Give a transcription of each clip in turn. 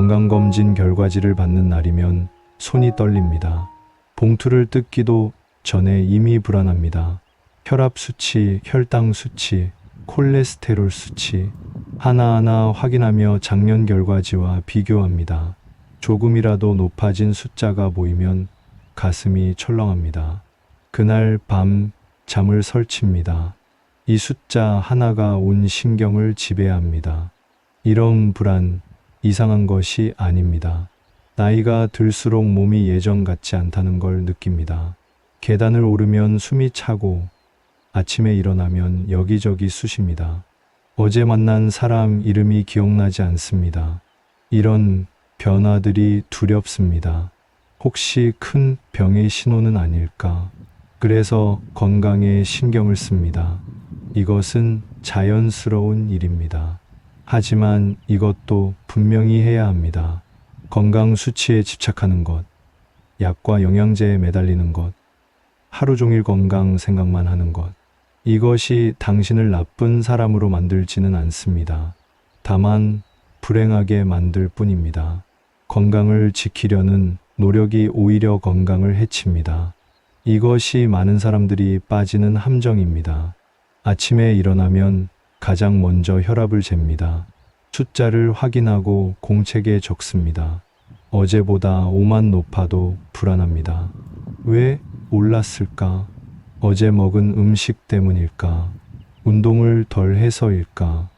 건강검진 결과지를 받는 날이면 손이 떨립니다. 봉투를 뜯기도 전에 이미 불안합니다. 혈압 수치, 혈당 수치, 콜레스테롤 수치 하나하나 확인하며 작년 결과지와 비교합니다. 조금이라도 높아진 숫자가 보이면 가슴이 철렁합니다. 그날 밤 잠을 설칩니다. 이 숫자 하나가 온 신경을 지배합니다. 이런 불안, 이상한 것이 아닙니다. 나이가 들수록 몸이 예전 같지 않다는 걸 느낍니다. 계단을 오르면 숨이 차고 아침에 일어나면 여기저기 쑤십니다. 어제 만난 사람 이름이 기억나지 않습니다. 이런 변화들이 두렵습니다. 혹시 큰 병의 신호는 아닐까? 그래서 건강에 신경을 씁니다. 이것은 자연스러운 일입니다. 하지만 이것도 분명히 해야 합니다. 건강 수치에 집착하는 것, 약과 영양제에 매달리는 것, 하루 종일 건강 생각만 하는 것. 이것이 당신을 나쁜 사람으로 만들지는 않습니다. 다만 불행하게 만들 뿐입니다. 건강을 지키려는 노력이 오히려 건강을 해칩니다. 이것이 많은 사람들이 빠지는 함정입니다. 아침에 일어나면 가장 먼저 혈압을 잽니다. 숫자를 확인하고 공책에 적습니다. 어제보다 5만 높아도 불안합니다. 왜 올랐을까? 어제 먹은 음식 때문일까? 운동을 덜 해서일까?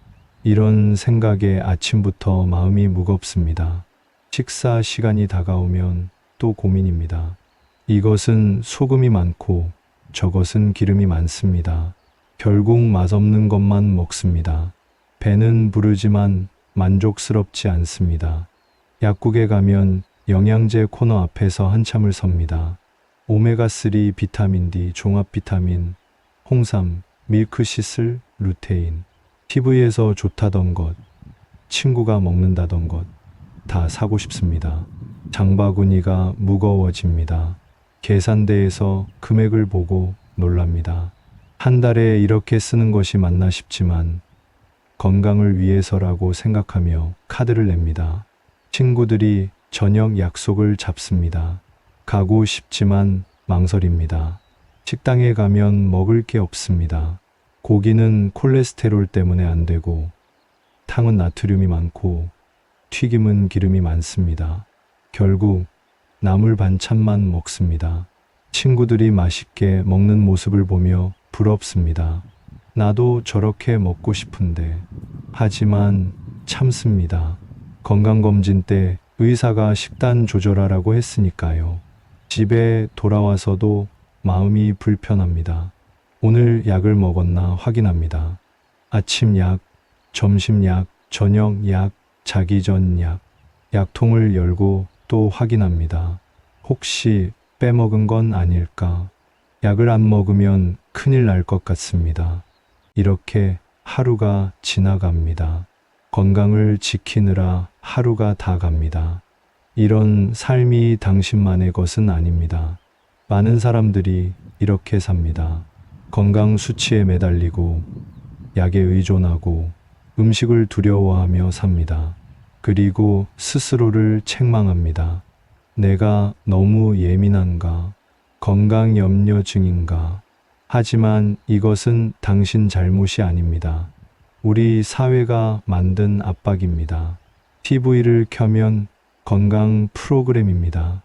이런 생각에 아침부터 마음이 무겁습니다. 식사 시간이 다가오면 또 고민입니다. 이것은 소금이 많고 저것은 기름이 많습니다. 결국 맛없는 것만 먹습니다. 배는 부르지만 만족스럽지 않습니다. 약국에 가면 영양제 코너 앞에서 한참을 섭니다. 오메가3 비타민 D, 종합 비타민, 홍삼, 밀크시슬, 루테인, TV에서 좋다던 것, 친구가 먹는다던 것, 다 사고 싶습니다. 장바구니가 무거워집니다. 계산대에서 금액을 보고 놀랍니다. 한 달에 이렇게 쓰는 것이 맞나 싶지만 건강을 위해서라고 생각하며 카드를 냅니다. 친구들이 저녁 약속을 잡습니다. 가고 싶지만 망설입니다. 식당에 가면 먹을 게 없습니다. 고기는 콜레스테롤 때문에 안 되고 탕은 나트륨이 많고 튀김은 기름이 많습니다. 결국 나물 반찬만 먹습니다. 친구들이 맛있게 먹는 모습을 보며 부럽습니다. 나도 저렇게 먹고 싶은데. 하지만 참습니다. 건강검진 때 의사가 식단 조절하라고 했으니까요. 집에 돌아와서도 마음이 불편합니다. 오늘 약을 먹었나 확인합니다. 아침 약, 점심 약, 저녁 약, 자기 전 약. 약통을 열고 또 확인합니다. 혹시 빼먹은 건 아닐까? 약을 안 먹으면 큰일 날 것 같습니다. 이렇게 하루가 지나갑니다. 건강을 지키느라 하루가 다 갑니다. 이런 삶이 당신만의 것은 아닙니다. 많은 사람들이 이렇게 삽니다. 건강 수치에 매달리고 약에 의존하고 음식을 두려워하며 삽니다. 그리고 스스로를 책망합니다. 내가 너무 예민한가? 건강 염려증인가? 하지만 이것은 당신 잘못이 아닙니다. 우리 사회가 만든 압박입니다. TV를 켜면 건강 프로그램입니다.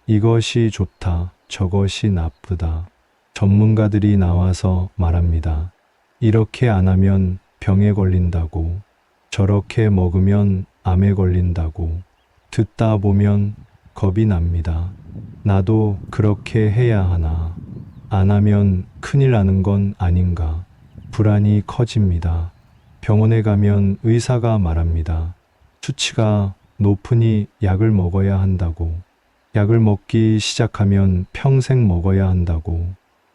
이것이 좋다, 저것이 나쁘다. 전문가들이 나와서 말합니다. 이렇게 안 하면 병에 걸린다고, 저렇게 먹으면 암에 걸린다고. 듣다 보면 겁이 납니다. 나도 그렇게 해야 하나? 안 하면 큰일 나는 건 아닌가? 불안이 커집니다. 병원에 가면 의사가 말합니다. 수치가 높으니 약을 먹어야 한다고. 약을 먹기 시작하면 평생 먹어야 한다고.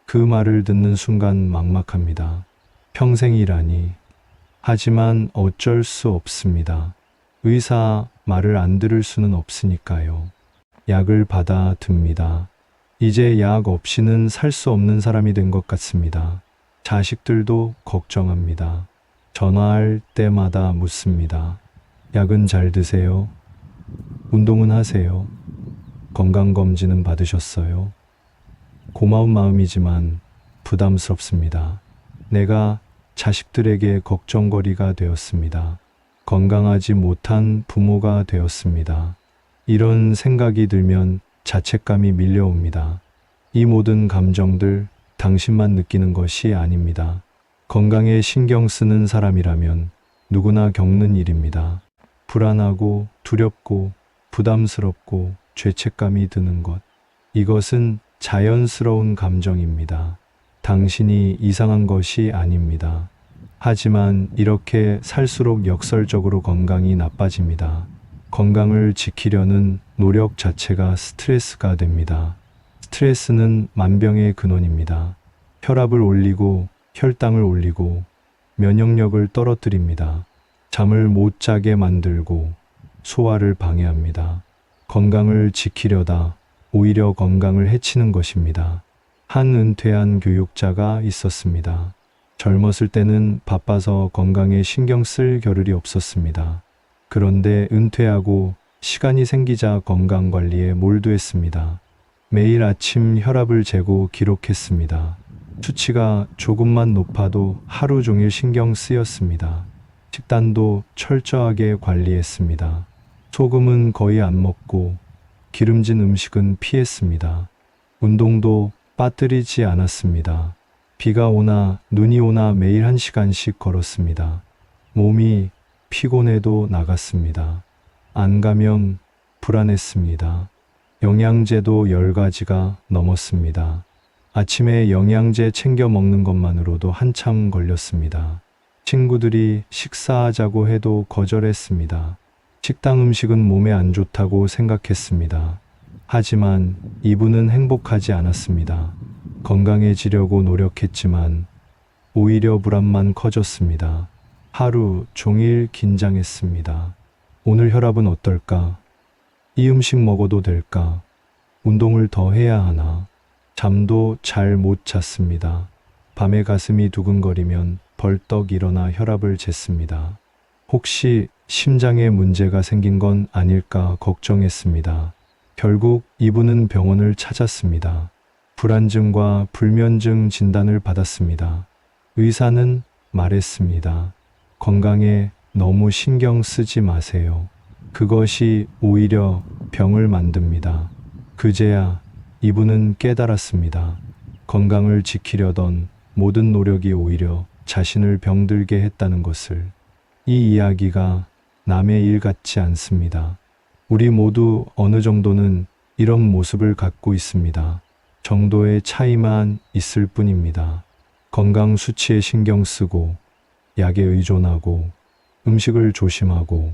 그 말을 듣는 순간 막막합니다. 평생이라니. 하지만 어쩔 수 없습니다. 의사 말을 안 들을 수는 없으니까요. 약을 받아듭니다. 이제 약 없이는 살 수 없는 사람이 된 것 같습니다. 자식들도 걱정합니다. 전화할 때마다 묻습니다. 약은 잘 드세요? 운동은 하세요. 건강검진은 받으셨어요. 고마운 마음이지만 부담스럽습니다. 내가 자식들에게 걱정거리가 되었습니다. 건강하지 못한 부모가 되었습니다. 이런 생각이 들면 자책감이 밀려옵니다. 이 모든 감정들 당신만 느끼는 것이 아닙니다. 건강에 신경 쓰는 사람이라면 누구나 겪는 일입니다. 불안하고 두렵고 부담스럽고 죄책감이 드는 것. 이것은 자연스러운 감정입니다. 당신이 이상한 것이 아닙니다. 하지만 이렇게 살수록 역설적으로 건강이 나빠집니다. 건강을 지키려는 노력 자체가 스트레스가 됩니다. 스트레스는 만병의 근원입니다. 혈압을 올리고 혈당을 올리고 면역력을 떨어뜨립니다. 잠을 못 자게 만들고 소화를 방해합니다. 건강을 지키려다 오히려 건강을 해치는 것입니다. 한 은퇴한 교육자가 있었습니다. 젊었을 때는 바빠서 건강에 신경 쓸 겨를이 없었습니다. 그런데 은퇴하고 시간이 생기자 건강 관리에 몰두했습니다. 매일 아침 혈압을 재고 기록했습니다. 수치가 조금만 높아도 하루 종일 신경 쓰였습니다. 식단도 철저하게 관리했습니다. 소금은 거의 안 먹고 기름진 음식은 피했습니다. 운동도 빠뜨리지 않았습니다. 비가 오나 눈이 오나 매일 1시간씩 걸었습니다. 몸이 피곤해도 나갔습니다. 안 가면 불안했습니다. 영양제도 10가지가 넘었습니다. 아침에 영양제 챙겨 먹는 것만으로도 한참 걸렸습니다. 친구들이 식사하자고 해도 거절했습니다. 식당 음식은 몸에 안 좋다고 생각했습니다. 하지만 이분은 행복하지 않았습니다. 건강해지려고 노력했지만 오히려 불안만 커졌습니다. 하루 종일 긴장했습니다. 오늘 혈압은 어떨까? 이 음식 먹어도 될까? 운동을 더 해야 하나? 잠도 잘 못 잤습니다. 밤에 가슴이 두근거리면 벌떡 일어나 혈압을 쟀습니다. 혹시 심장에 문제가 생긴 건 아닐까 걱정했습니다. 결국 이분은 병원을 찾았습니다. 불안증과 불면증 진단을 받았습니다. 의사는 말했습니다. 건강에 너무 신경 쓰지 마세요. 그것이 오히려 병을 만듭니다. 그제야 이분은 깨달았습니다. 건강을 지키려던 모든 노력이 오히려 자신을 병들게 했다는 것을. 이 이야기가 남의 일 같지 않습니다. 우리 모두 어느 정도는 이런 모습을 갖고 있습니다. 정도의 차이만 있을 뿐입니다. 건강 수치에 신경 쓰고, 약에 의존하고, 음식을 조심하고,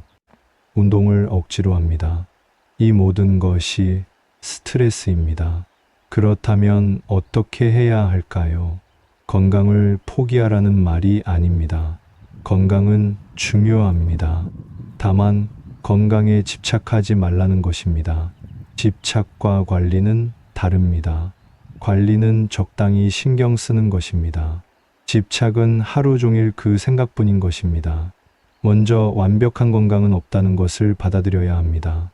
운동을 억지로 합니다. 이 모든 것이 스트레스입니다. 그렇다면 어떻게 해야 할까요? 건강을 포기하라는 말이 아닙니다. 건강은 중요합니다. 다만 건강에 집착하지 말라는 것입니다. 집착과 관리는 다릅니다. 관리는 적당히 신경 쓰는 것입니다. 집착은 하루 종일 그 생각뿐인 것입니다. 먼저 완벽한 건강은 없다는 것을 받아들여야 합니다.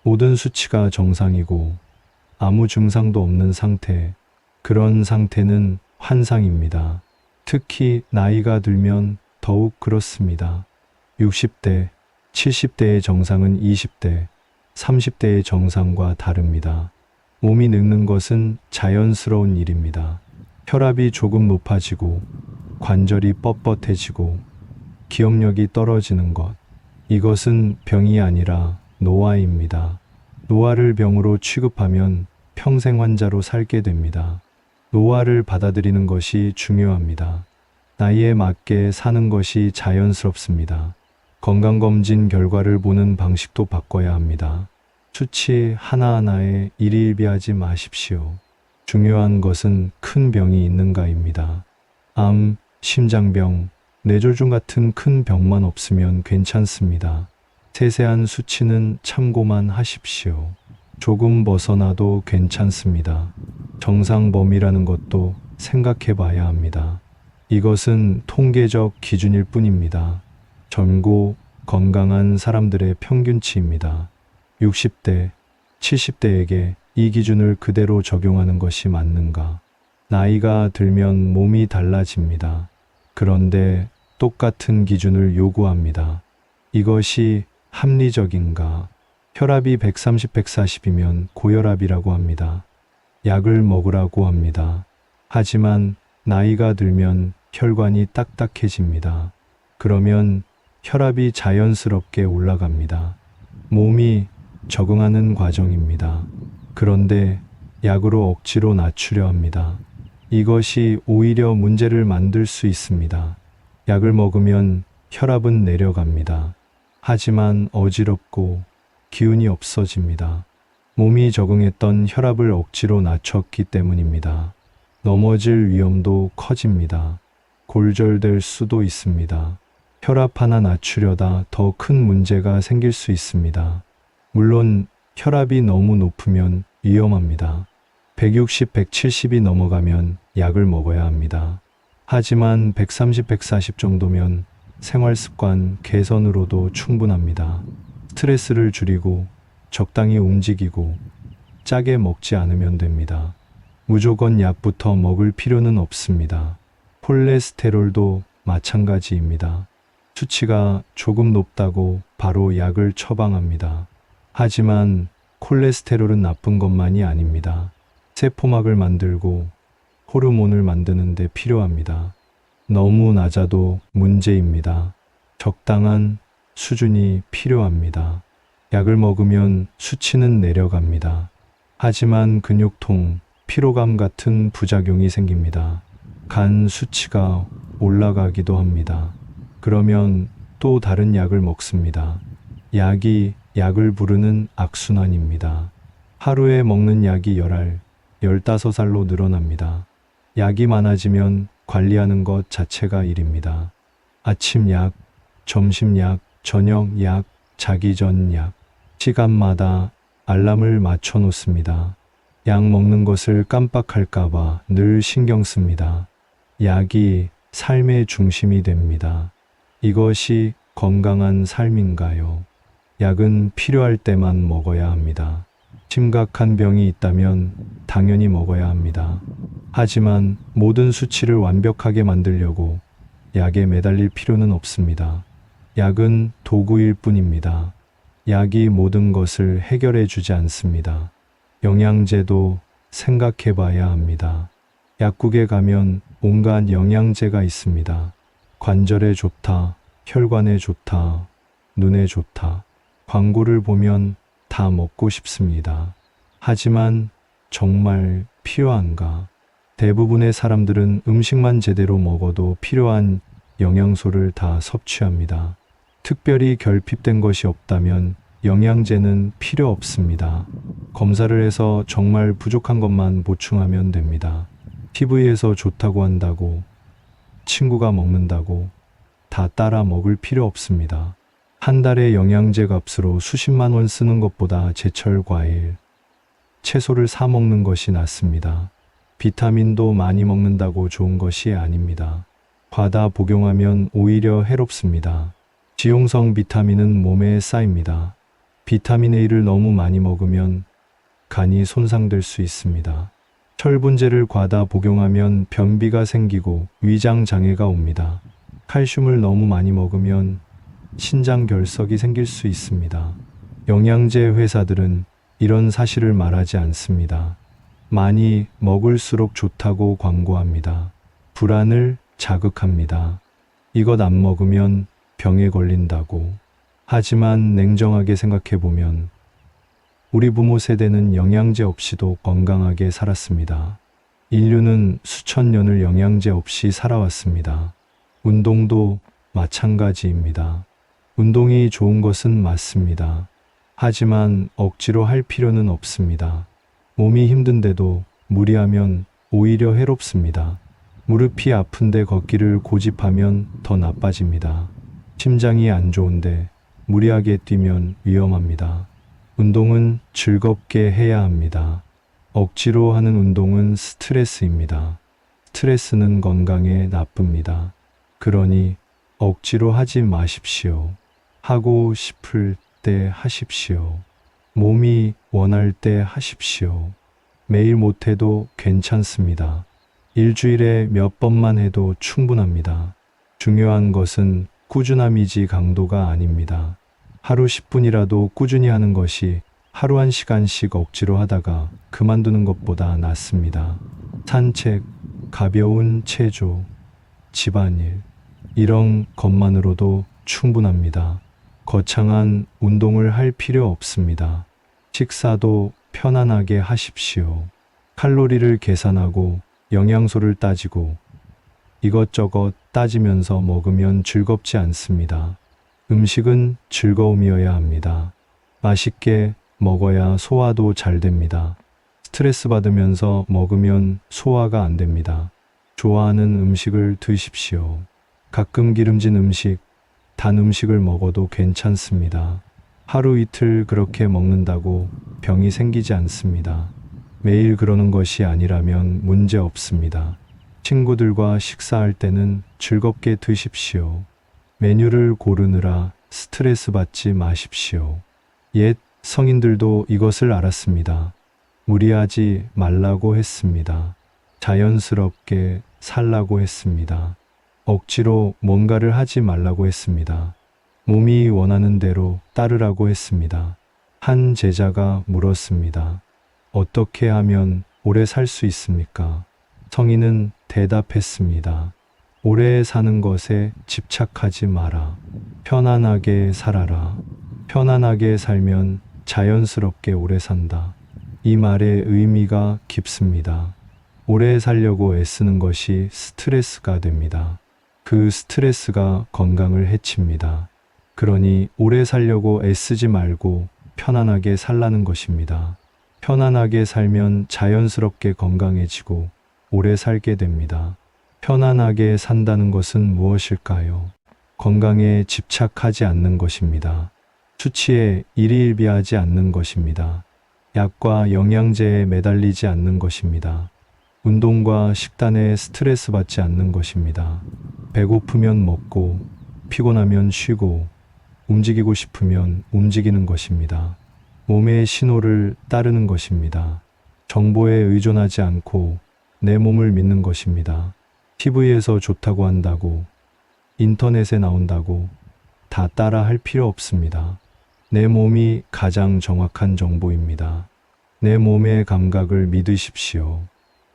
모든 수치가 정상이고 아무 증상도 없는 상태, 그런 상태는 환상입니다. 특히 나이가 들면 더욱 그렇습니다. 60대, 70대의 정상은 20대, 30대의 정상과 다릅니다. 몸이 늙는 것은 자연스러운 일입니다. 혈압이 조금 높아지고, 관절이 뻣뻣해지고, 기억력이 떨어지는 것. 이것은 병이 아니라 노화입니다. 노화를 병으로 취급하면 평생 환자로 살게 됩니다. 노화를 받아들이는 것이 중요합니다. 나이에 맞게 사는 것이 자연스럽습니다. 건강검진 결과를 보는 방식도 바꿔야 합니다. 수치 하나하나에 일희일비하지 마십시오. 중요한 것은 큰 병이 있는가입니다. 암, 심장병, 뇌졸중 같은 큰 병만 없으면 괜찮습니다. 세세한 수치는 참고만 하십시오. 조금 벗어나도 괜찮습니다. 정상 범위라는 것도 생각해 봐야 합니다. 이것은 통계적 기준일 뿐입니다. 젊고 건강한 사람들의 평균치입니다. 60대, 70대에게 이 기준을 그대로 적용하는 것이 맞는가? 나이가 들면 몸이 달라집니다. 그런데 똑같은 기준을 요구합니다. 이것이 합리적인가? 혈압이 130, 140이면 고혈압이라고 합니다. 약을 먹으라고 합니다. 하지만 나이가 들면 혈관이 딱딱해집니다. 그러면 혈압이 자연스럽게 올라갑니다. 몸이 적응하는 과정입니다. 그런데 약으로 억지로 낮추려 합니다. 이것이 오히려 문제를 만들 수 있습니다. 약을 먹으면 혈압은 내려갑니다. 하지만 어지럽고 기운이 없어집니다. 몸이 적응했던 혈압을 억지로 낮췄기 때문입니다. 넘어질 위험도 커집니다. 골절될 수도 있습니다. 혈압 하나 낮추려다 더 큰 문제가 생길 수 있습니다. 물론 혈압이 너무 높으면 위험합니다. 160, 170이 넘어가면 약을 먹어야 합니다. 하지만 130, 140 정도면 생활 습관 개선으로도 충분합니다. 스트레스를 줄이고 적당히 움직이고 짜게 먹지 않으면 됩니다. 무조건 약부터 먹을 필요는 없습니다. 콜레스테롤도 마찬가지입니다. 수치가 조금 높다고 바로 약을 처방합니다. 하지만 콜레스테롤은 나쁜 것만이 아닙니다. 세포막을 만들고 호르몬을 만드는 데 필요합니다. 너무 낮아도 문제입니다. 적당한 수준이 필요합니다. 약을 먹으면 수치는 내려갑니다. 하지만 근육통, 피로감 같은 부작용이 생깁니다. 간 수치가 올라가기도 합니다. 그러면 또 다른 약을 먹습니다. 약이 약을 부르는 악순환입니다. 하루에 먹는 약이 10알, 15알로 늘어납니다. 약이 많아지면 관리하는 것 자체가 일입니다. 아침 약, 점심 약, 저녁 약, 자기 전 약. 시간마다 알람을 맞춰 놓습니다. 약 먹는 것을 깜빡할까봐 늘 신경 씁니다. 약이 삶의 중심이 됩니다. 이것이 건강한 삶인가요? 약은 필요할 때만 먹어야 합니다. 심각한 병이 있다면 당연히 먹어야 합니다. 하지만 모든 수치를 완벽하게 만들려고 약에 매달릴 필요는 없습니다. 약은 도구일 뿐입니다. 약이 모든 것을 해결해 주지 않습니다. 영양제도 생각해 봐야 합니다. 약국에 가면 온갖 영양제가 있습니다. 관절에 좋다, 혈관에 좋다, 눈에 좋다. 광고를 보면 다 먹고 싶습니다. 하지만 정말 필요한가? 대부분의 사람들은 음식만 제대로 먹어도 필요한 영양소를 다 섭취합니다. 특별히 결핍된 것이 없다면 영양제는 필요 없습니다. 검사를 해서 정말 부족한 것만 보충하면 됩니다. TV에서 좋다고 한다고, 친구가 먹는다고 다 따라 먹을 필요 없습니다. 한 달에 영양제 값으로 수십만 원 쓰는 것보다 제철 과일, 채소를 사 먹는 것이 낫습니다. 비타민도 많이 먹는다고 좋은 것이 아닙니다. 과다 복용하면 오히려 해롭습니다. 지용성 비타민은 몸에 쌓입니다. 비타민 A를 너무 많이 먹으면 간이 손상될 수 있습니다. 철분제를 과다 복용하면 변비가 생기고 위장 장애가 옵니다. 칼슘을 너무 많이 먹으면 신장 결석이 생길 수 있습니다. 영양제 회사들은 이런 사실을 말하지 않습니다. 많이 먹을수록 좋다고 광고합니다. 불안을 자극합니다. 이것 안 먹으면 병에 걸린다고. 하지만 냉정하게 생각해 보면 우리 부모 세대는 영양제 없이도 건강하게 살았습니다. 인류는 수천 년을 영양제 없이 살아왔습니다. 운동도 마찬가지입니다. 운동이 좋은 것은 맞습니다. 하지만 억지로 할 필요는 없습니다. 몸이 힘든데도 무리하면 오히려 해롭습니다. 무릎이 아픈데 걷기를 고집하면 더 나빠집니다. 심장이 안 좋은데 무리하게 뛰면 위험합니다. 운동은 즐겁게 해야 합니다. 억지로 하는 운동은 스트레스입니다. 스트레스는 건강에 나쁩니다. 그러니 억지로 하지 마십시오. 하고 싶을 때 하십시오. 몸이 원할 때 하십시오. 매일 못해도 괜찮습니다. 일주일에 몇 번만 해도 충분합니다. 중요한 것은 꾸준함이지 강도가 아닙니다. 하루 10분이라도 꾸준히 하는 것이 하루 1시간씩 억지로 하다가 그만두는 것보다 낫습니다. 산책, 가벼운 체조, 집안일, 이런 것만으로도 충분합니다. 거창한 운동을 할 필요 없습니다. 식사도 편안하게 하십시오. 칼로리를 계산하고 영양소를 따지고 이것저것 따지면서 먹으면 즐겁지 않습니다. 음식은 즐거움이어야 합니다. 맛있게 먹어야 소화도 잘 됩니다. 스트레스 받으면서 먹으면 소화가 안 됩니다. 좋아하는 음식을 드십시오. 가끔 기름진 음식, 단 음식을 먹어도 괜찮습니다. 하루 이틀 그렇게 먹는다고 병이 생기지 않습니다. 매일 그러는 것이 아니라면 문제 없습니다. 친구들과 식사할 때는 즐겁게 드십시오. 메뉴를 고르느라 스트레스 받지 마십시오. 옛 성인들도 이것을 알았습니다. 무리하지 말라고 했습니다. 자연스럽게 살라고 했습니다. 억지로 뭔가를 하지 말라고 했습니다. 몸이 원하는 대로 따르라고 했습니다. 한 제자가 물었습니다. 어떻게 하면 오래 살 수 있습니까? 성인은 대답했습니다. 오래 사는 것에 집착하지 마라. 편안하게 살아라. 편안하게 살면 자연스럽게 오래 산다. 이 말의 의미가 깊습니다. 오래 살려고 애쓰는 것이 스트레스가 됩니다. 그 스트레스가 건강을 해칩니다. 그러니 오래 살려고 애쓰지 말고 편안하게 살라는 것입니다. 편안하게 살면 자연스럽게 건강해지고 오래 살게 됩니다. 편안하게 산다는 것은 무엇일까요? 건강에 집착하지 않는 것입니다. 수치에 일희일비하지 않는 것입니다. 약과 영양제에 매달리지 않는 것입니다. 운동과 식단에 스트레스 받지 않는 것입니다. 배고프면 먹고, 피곤하면 쉬고, 움직이고 싶으면 움직이는 것입니다. 몸의 신호를 따르는 것입니다. 정보에 의존하지 않고 내 몸을 믿는 것입니다. TV에서 좋다고 한다고, 인터넷에 나온다고 다 따라 할 필요 없습니다. 내 몸이 가장 정확한 정보입니다. 내 몸의 감각을 믿으십시오.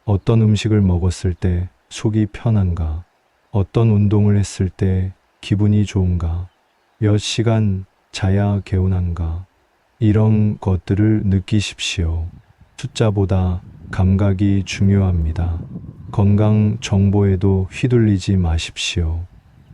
어떤 음식을 먹었을 때 속이 편한가? 어떤 운동을 했을 때 기분이 좋은가? 몇 시간 자야 개운한가? 이런 것들을 느끼십시오. 숫자보다 감각이 중요합니다. 건강 정보에도 휘둘리지 마십시오.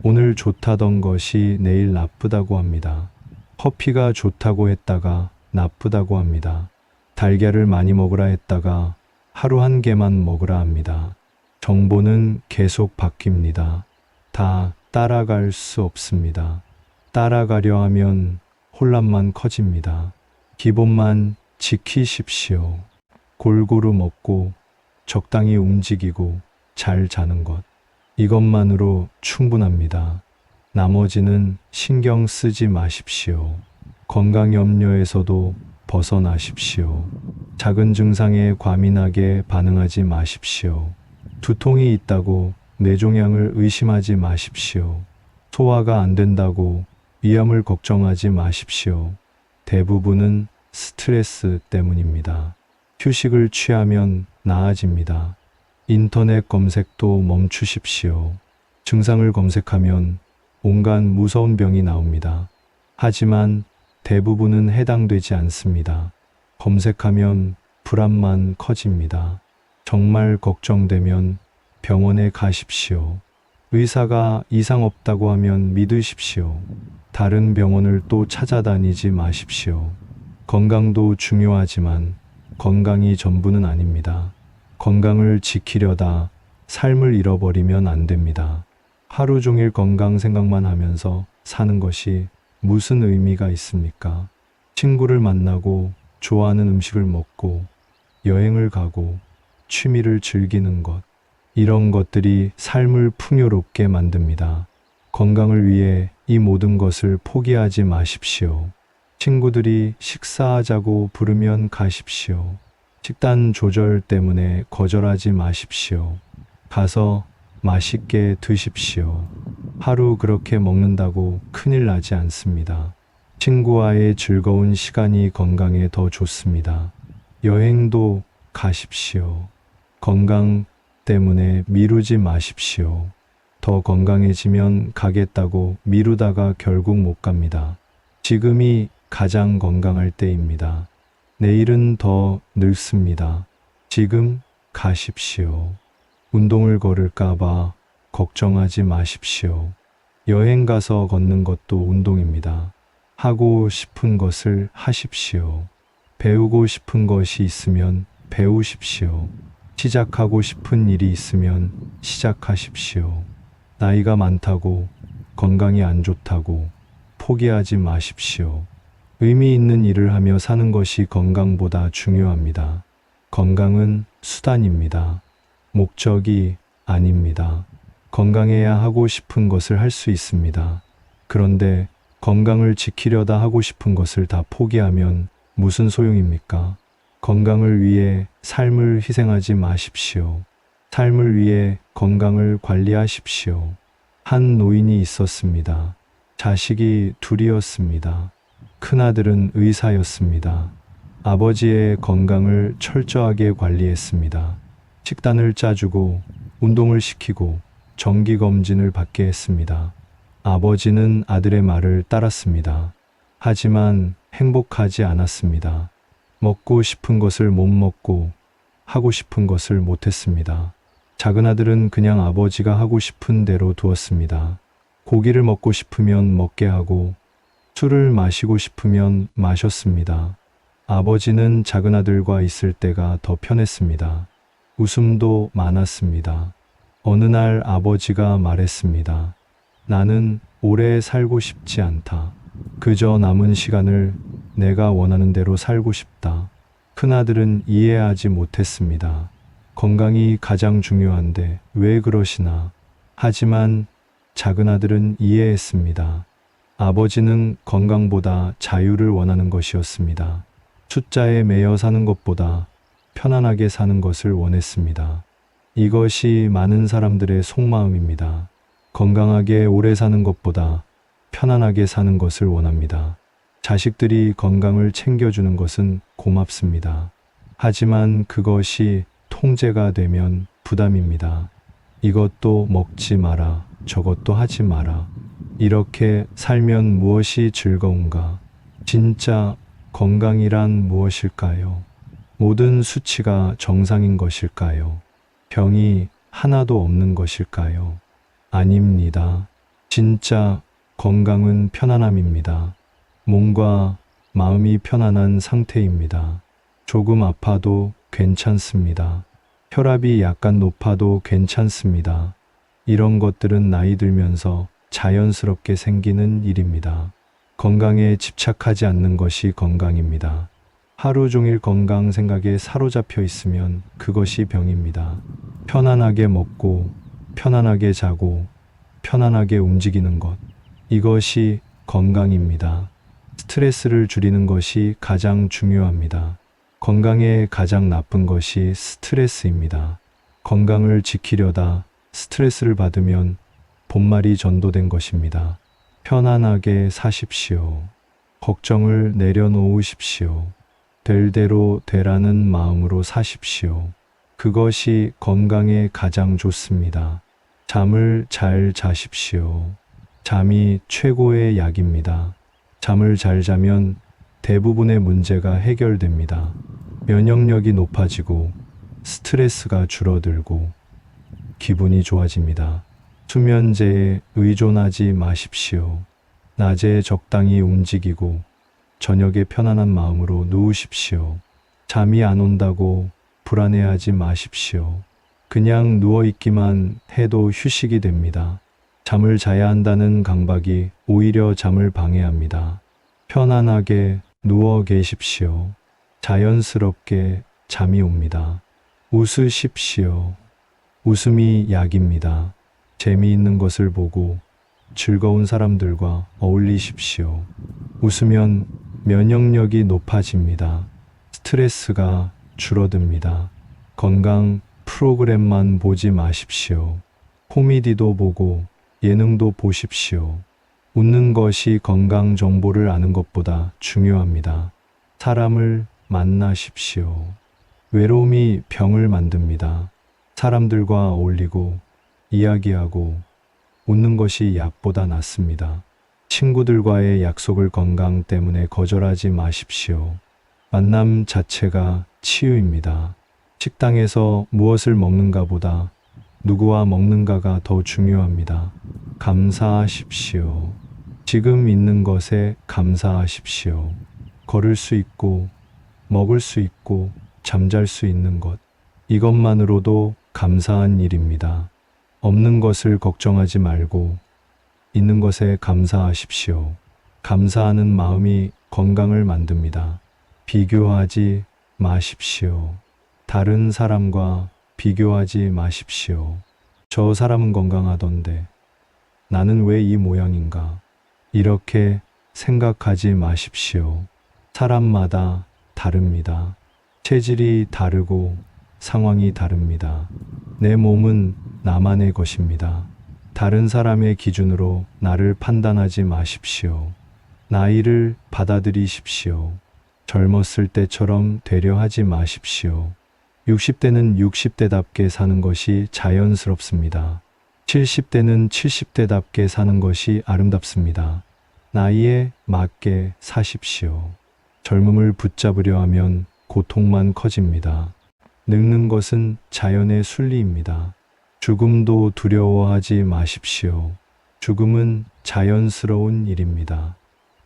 오늘 좋다던 것이 내일 나쁘다고 합니다. 커피가 좋다고 했다가 나쁘다고 합니다. 달걀을 많이 먹으라 했다가 하루 1개만 먹으라 합니다. 정보는 계속 바뀝니다. 다 따라갈 수 없습니다. 따라가려 하면 혼란만 커집니다. 기본만 지키십시오. 골고루 먹고 적당히 움직이고 잘 자는 것. 이것만으로 충분합니다. 나머지는 신경 쓰지 마십시오. 건강 염려에서도 벗어나십시오. 작은 증상에 과민하게 반응하지 마십시오. 두통이 있다고 뇌종양을 의심하지 마십시오. 소화가 안 된다고 위암을 걱정하지 마십시오. 대부분은 스트레스 때문입니다. 휴식을 취하면 나아집니다. 인터넷 검색도 멈추십시오. 증상을 검색하면 온갖 무서운 병이 나옵니다. 하지만 대부분은 해당되지 않습니다. 검색하면 불안만 커집니다. 정말 걱정되면 병원에 가십시오. 의사가 이상 없다고 하면 믿으십시오. 다른 병원을 또 찾아다니지 마십시오. 건강도 중요하지만 건강이 전부는 아닙니다. 건강을 지키려다 삶을 잃어버리면 안 됩니다. 하루 종일 건강 생각만 하면서 사는 것이 무슨 의미가 있습니까? 친구를 만나고 좋아하는 음식을 먹고 여행을 가고 취미를 즐기는 것. 이런 것들이 삶을 풍요롭게 만듭니다. 건강을 위해 이 모든 것을 포기하지 마십시오. 친구들이 식사하자고 부르면 가십시오. 식단 조절 때문에 거절하지 마십시오. 가서 맛있게 드십시오. 하루 그렇게 먹는다고 큰일 나지 않습니다. 친구와의 즐거운 시간이 건강에 더 좋습니다. 여행도 가십시오. 건강 때문에 미루지 마십시오. 더 건강해지면 가겠다고 미루다가 결국 못 갑니다. 지금이 가장 건강할 때입니다. 내일은 더 늙습니다. 지금 가십시오. 운동을 걸을까봐 걱정하지 마십시오. 여행 가서 걷는 것도 운동입니다. 하고 싶은 것을 하십시오. 배우고 싶은 것이 있으면 배우십시오. 시작하고 싶은 일이 있으면 시작하십시오. 나이가 많다고 건강이 안 좋다고 포기하지 마십시오. 의미 있는 일을 하며 사는 것이 건강보다 중요합니다. 건강은 수단입니다. 목적이 아닙니다. 건강해야 하고 싶은 것을 할 수 있습니다. 그런데 건강을 지키려다 하고 싶은 것을 다 포기하면 무슨 소용입니까? 건강을 위해 삶을 희생하지 마십시오. 삶을 위해 건강을 관리하십시오. 한 노인이 있었습니다. 자식이 둘이었습니다. 큰아들은 의사였습니다. 아버지의 건강을 철저하게 관리했습니다. 식단을 짜주고 운동을 시키고 정기검진을 받게 했습니다. 아버지는 아들의 말을 따랐습니다. 하지만 행복하지 않았습니다. 먹고 싶은 것을 못 먹고 하고 싶은 것을 못 했습니다. 작은 아들은 그냥 아버지가 하고 싶은 대로 두었습니다. 고기를 먹고 싶으면 먹게 하고 술을 마시고 싶으면 마셨습니다. 아버지는 작은 아들과 있을 때가 더 편했습니다. 웃음도 많았습니다. 어느 날 아버지가 말했습니다. 나는 오래 살고 싶지 않다. 그저 남은 시간을 내가 원하는 대로 살고 싶다. 큰아들은 이해하지 못했습니다. 건강이 가장 중요한데 왜 그러시나? 하지만 작은 아들은 이해했습니다. 아버지는 건강보다 자유를 원하는 것이었습니다. 숫자에 매여 사는 것보다 편안하게 사는 것을 원했습니다. 이것이 많은 사람들의 속마음입니다. 건강하게 오래 사는 것보다 편안하게 사는 것을 원합니다. 자식들이 건강을 챙겨주는 것은 고맙습니다. 하지만 그것이 통제가 되면 부담입니다. 이것도 먹지 마라, 저것도 하지 마라. 이렇게 살면 무엇이 즐거운가? 진짜 건강이란 무엇일까요? 모든 수치가 정상인 것일까요? 병이 하나도 없는 것일까요? 아닙니다. 진짜 건강은 편안함입니다. 몸과 마음이 편안한 상태입니다. 조금 아파도 괜찮습니다. 혈압이 약간 높아도 괜찮습니다. 이런 것들은 나이 들면서 자연스럽게 생기는 일입니다. 건강에 집착하지 않는 것이 건강입니다. 하루 종일 건강 생각에 사로잡혀 있으면 그것이 병입니다. 편안하게 먹고, 편안하게 자고, 편안하게 움직이는 것. 이것이 건강입니다. 스트레스를 줄이는 것이 가장 중요합니다. 건강에 가장 나쁜 것이 스트레스입니다. 건강을 지키려다 스트레스를 받으면 본말이 전도된 것입니다. 편안하게 사십시오. 걱정을 내려놓으십시오. 될 대로 되라는 마음으로 사십시오. 그것이 건강에 가장 좋습니다. 잠을 잘 자십시오. 잠이 최고의 약입니다. 잠을 잘 자면 대부분의 문제가 해결됩니다. 면역력이 높아지고 스트레스가 줄어들고 기분이 좋아집니다. 수면제에 의존하지 마십시오. 낮에 적당히 움직이고 저녁에 편안한 마음으로 누우십시오. 잠이 안 온다고 불안해하지 마십시오. 그냥 누워있기만 해도 휴식이 됩니다. 잠을 자야 한다는 강박이 오히려 잠을 방해합니다. 편안하게 누워 계십시오. 자연스럽게 잠이 옵니다. 웃으십시오. 웃음이 약입니다. 재미있는 것을 보고 즐거운 사람들과 어울리십시오. 웃으면 면역력이 높아집니다. 스트레스가 줄어듭니다. 건강 프로그램만 보지 마십시오. 코미디도 보고 예능도 보십시오. 웃는 것이 건강 정보를 아는 것보다 중요합니다. 사람을 만나십시오. 외로움이 병을 만듭니다. 사람들과 어울리고 이야기하고 웃는 것이 약보다 낫습니다. 친구들과의 약속을 건강 때문에 거절하지 마십시오. 만남 자체가 치유입니다. 식당에서 무엇을 먹는가보다 누구와 먹는가가 더 중요합니다. 감사하십시오. 지금 있는 것에 감사하십시오. 걸을 수 있고, 먹을 수 있고, 잠잘 수 있는 것. 이것만으로도 감사한 일입니다. 없는 것을 걱정하지 말고, 있는 것에 감사하십시오. 감사하는 마음이 건강을 만듭니다. 비교하지 마십시오. 다른 사람과 비교하지 마십시오. 저 사람은 건강하던데 나는 왜 이 모양인가? 이렇게 생각하지 마십시오. 사람마다 다릅니다. 체질이 다르고 상황이 다릅니다. 내 몸은 나만의 것입니다. 다른 사람의 기준으로 나를 판단하지 마십시오. 나이를 받아들이십시오. 젊었을 때처럼 되려 하지 마십시오. 60대는 60대답게 사는 것이 자연스럽습니다. 70대는 70대답게 사는 것이 아름답습니다. 나이에 맞게 사십시오. 젊음을 붙잡으려 하면 고통만 커집니다. 늙는 것은 자연의 순리입니다. 죽음도 두려워하지 마십시오. 죽음은 자연스러운 일입니다.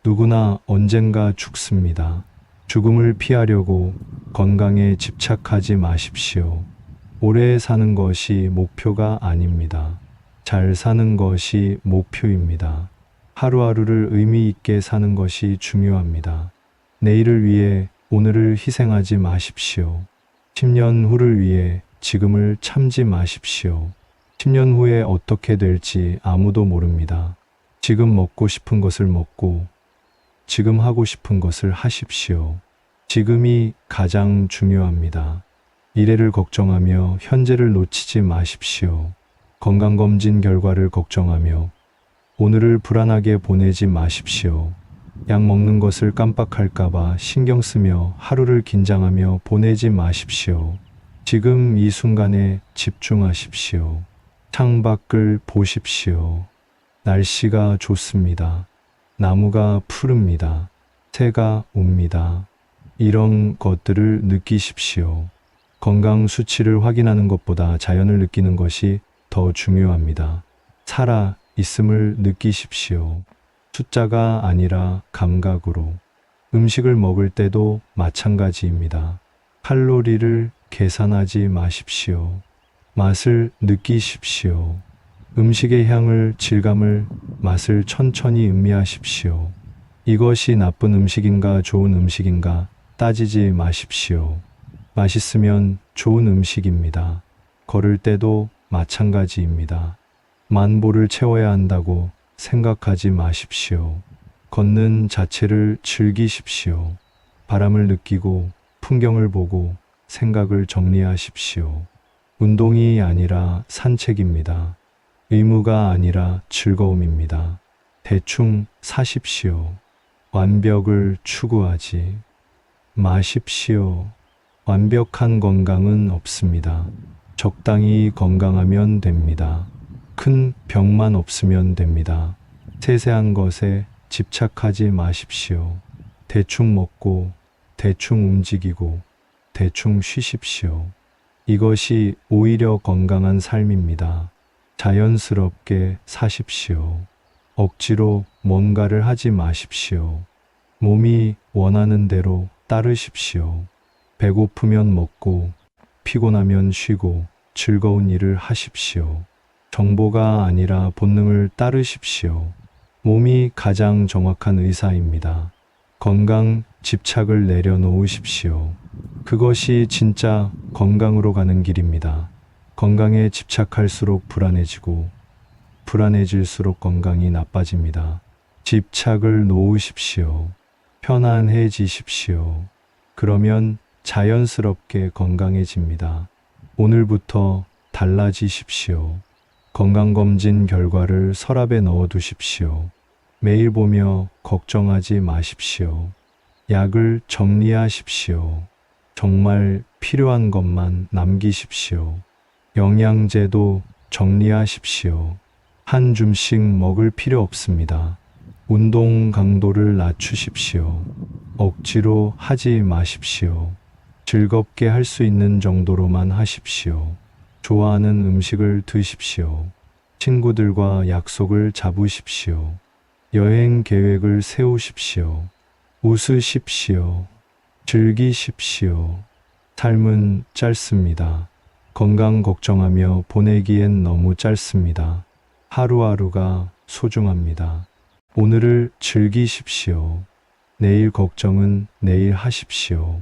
누구나 언젠가 죽습니다. 죽음을 피하려고 건강에 집착하지 마십시오. 오래 사는 것이 목표가 아닙니다. 잘 사는 것이 목표입니다. 하루하루를 의미 있게 사는 것이 중요합니다. 내일을 위해 오늘을 희생하지 마십시오. 10년 후를 위해 지금을 참지 마십시오. 10년 후에 어떻게 될지 아무도 모릅니다. 지금 먹고 싶은 것을 먹고 지금 하고 싶은 것을 하십시오. 지금이 가장 중요합니다. 미래를 걱정하며 현재를 놓치지 마십시오. 건강검진 결과를 걱정하며 오늘을 불안하게 보내지 마십시오. 약 먹는 것을 깜빡할까봐 신경 쓰며 하루를 긴장하며 보내지 마십시오. 지금 이 순간에 집중하십시오. 창밖을 보십시오. 날씨가 좋습니다. 나무가 푸릅니다. 새가 웁니다. 이런 것들을 느끼십시오. 건강 수치를 확인하는 것보다 자연을 느끼는 것이 더 중요합니다. 살아 있음을 느끼십시오. 숫자가 아니라 감각으로. 음식을 먹을 때도 마찬가지입니다. 칼로리를 계산하지 마십시오. 맛을 느끼십시오. 음식의 향을, 질감을, 맛을 천천히 음미하십시오. 이것이 나쁜 음식인가 좋은 음식인가 따지지 마십시오. 맛있으면 좋은 음식입니다. 걸을 때도 마찬가지입니다. 만보를 채워야 한다고 생각하지 마십시오. 걷는 자체를 즐기십시오. 바람을 느끼고 풍경을 보고 생각을 정리하십시오. 운동이 아니라 산책입니다. 의무가 아니라 즐거움입니다. 대충 사십시오. 완벽을 추구하지 마십시오. 완벽한 건강은 없습니다. 적당히 건강하면 됩니다. 큰 병만 없으면 됩니다. 세세한 것에 집착하지 마십시오. 대충 먹고, 대충 움직이고, 대충 쉬십시오. 이것이 오히려 건강한 삶입니다. 자연스럽게 사십시오. 억지로 뭔가를 하지 마십시오. 몸이 원하는 대로 따르십시오. 배고프면 먹고, 피곤하면 쉬고, 즐거운 일을 하십시오. 정보가 아니라 본능을 따르십시오. 몸이 가장 정확한 의사입니다. 건강 집착을 내려놓으십시오. 그것이 진짜 건강으로 가는 길입니다. 건강에 집착할수록 불안해지고, 불안해질수록 건강이 나빠집니다. 집착을 놓으십시오. 편안해지십시오. 그러면 자연스럽게 건강해집니다. 오늘부터 달라지십시오. 건강검진 결과를 서랍에 넣어두십시오. 매일 보며 걱정하지 마십시오. 약을 정리하십시오. 정말 필요한 것만 남기십시오. 영양제도 정리하십시오. 한 줌씩 먹을 필요 없습니다. 운동 강도를 낮추십시오. 억지로 하지 마십시오. 즐겁게 할 수 있는 정도로만 하십시오. 좋아하는 음식을 드십시오. 친구들과 약속을 잡으십시오. 여행 계획을 세우십시오. 웃으십시오. 즐기십시오. 삶은 짧습니다. 건강 걱정하며 보내기엔 너무 짧습니다. 하루하루가 소중합니다. 오늘을 즐기십시오. 내일 걱정은 내일 하십시오.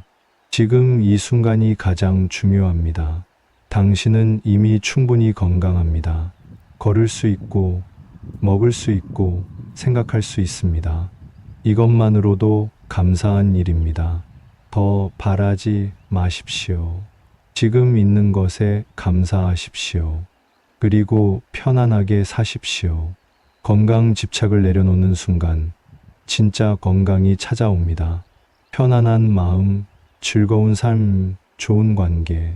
지금 이 순간이 가장 중요합니다. 당신은 이미 충분히 건강합니다. 걸을 수 있고, 먹을 수 있고, 생각할 수 있습니다. 이것만으로도 감사한 일입니다. 더 바라지 마십시오. 지금 있는 것에 감사하십시오. 그리고 편안하게 사십시오. 건강 집착을 내려놓는 순간 진짜 건강이 찾아옵니다. 편안한 마음, 즐거운 삶, 좋은 관계.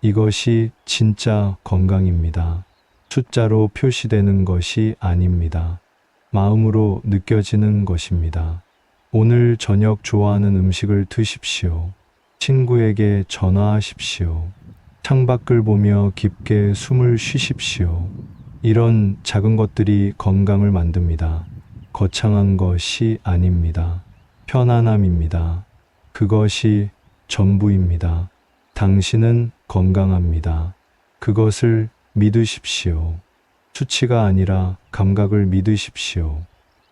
이것이 진짜 건강입니다. 숫자로 표시되는 것이 아닙니다. 마음으로 느껴지는 것입니다. 오늘 저녁 좋아하는 음식을 드십시오. 친구에게 전화하십시오. 창밖을 보며 깊게 숨을 쉬십시오. 이런 작은 것들이 건강을 만듭니다. 거창한 것이 아닙니다. 편안함입니다. 그것이 전부입니다. 당신은 건강합니다. 그것을 믿으십시오. 수치가 아니라 감각을 믿으십시오.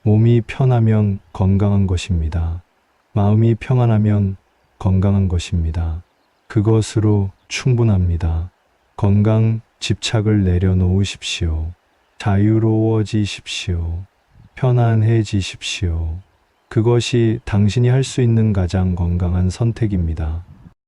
몸이 편하면 건강한 것입니다. 마음이 평안하면 건강한 것입니다. 그것으로 충분합니다. 건강 집착을 내려놓으십시오. 자유로워지십시오. 편안해지십시오. 그것이 당신이 할 수 있는 가장 건강한 선택입니다.